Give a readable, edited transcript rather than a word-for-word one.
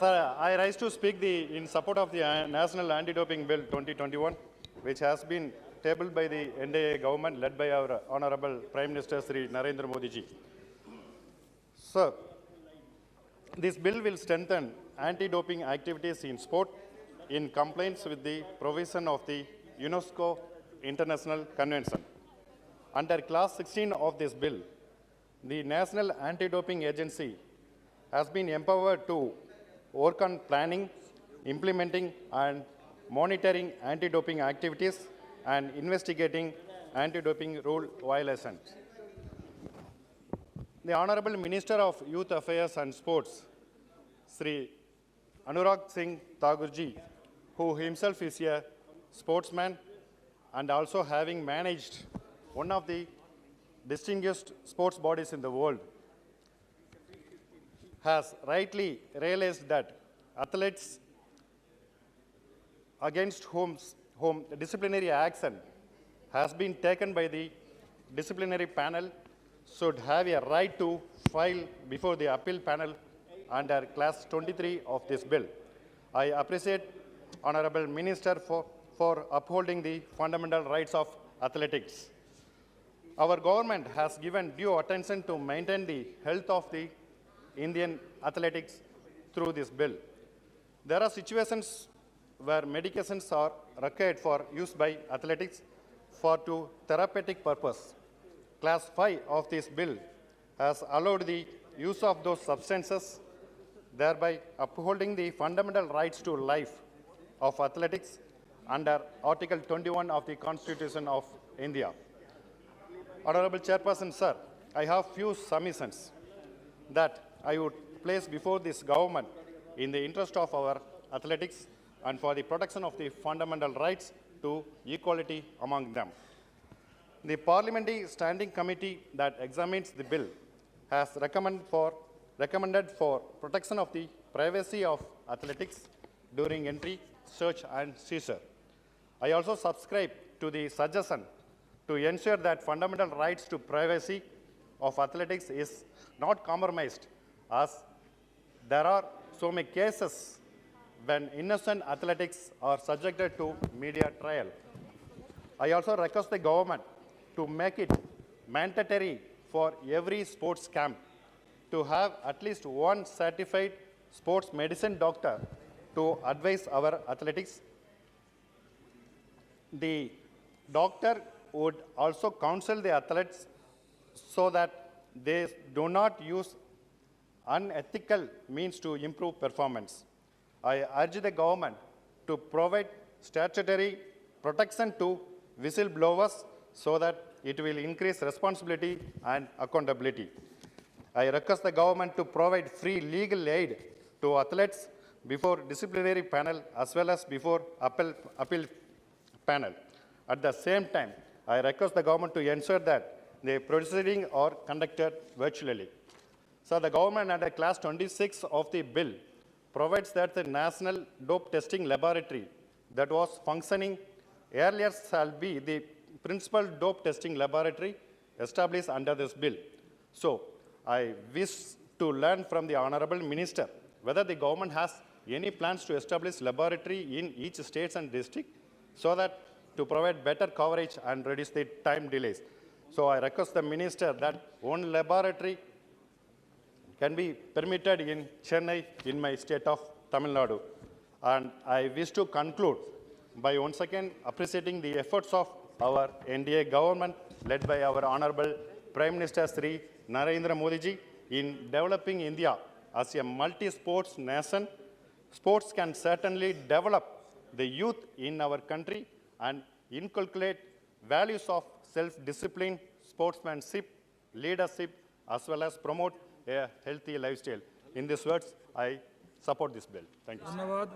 Sir, I rise to speak in support of the National Anti-Doping Bill 2021, which has been tabled by the NDA government led by our Honorable Prime Minister Sri Narendra Modi ji. Sir, this bill will strengthen anti-doping activities in sport in compliance with the provision of the UNESCO International Convention. Under Clause 16 of this bill, the National Anti-Doping Agency has been empowered to work on planning, implementing, and monitoring anti-doping activities and investigating anti-doping rule violations. The Honorable Minister of Youth Affairs and Sports, Sri 𝗪𝗲𝗠𝘂𝗧𝗂𝘁, who himself is a sportsman and also having managed one of the distinguished sports bodies in the world, has rightly realized that athletes against whom disciplinary action has been taken by the disciplinary panel should have a right to file before the appeal panel under Clause 23 of this bill. I appreciate Honorable Minister for upholding the fundamental rights of athletics. Our government has given due attention to maintain the health of the Indian athletics through this bill. There are situations where medications are required for use by athletics to therapeutic purpose. Clause 5 of this bill has allowed the use of those substances, thereby upholding the fundamental rights to life of athletics under Article 21 of the Constitution of India. Honorable Chairperson, sir, I have few submissions that I would place before this government in the interest of our athletics and for the protection of the fundamental rights to equality among them. The Parliamentary Standing Committee that examines the bill has recommended for protection of the privacy of athletics during entry, search and seizure. I also subscribe to the suggestion to ensure that fundamental rights to privacy of athletics is not compromised, as there are so many cases when innocent athletics are subjected to media trial. I also request the government to make it mandatory for every sports camp to have at least one certified sports medicine doctor to advise our athletics. The doctor would also counsel the athletes so that they do not use unethical means to improve performance. I urge the government to provide statutory protection to whistleblowers so that it will increase responsibility and accountability. I request the government to provide free legal aid to athletes before disciplinary panel as well as before appeal panel. At the same time, I request the government to ensure that the proceedings are conducted virtually. So the government under Clause 26 of the bill provides that the National Dope Testing Laboratory that was functioning earlier shall be the principal dope testing laboratory established under this bill. So I wish to learn from the Honorable Minister whether the government has any plans to establish laboratory in each state and district so that to provide better coverage and reduce the time delays. So I request the Minister that one laboratory can be permitted in Chennai in my state of Tamil Nadu. And I wish to conclude by once again appreciating the efforts of our NDA government led by our Honorable Prime Minister Sri Narendra Modi ji in developing India as a multi-sports nation. Sports can certainly develop the youth in our country and inculcate values of self-discipline, sportsmanship, leadership, as well as promote a healthy lifestyle. In these words, I support this bill. Thank you.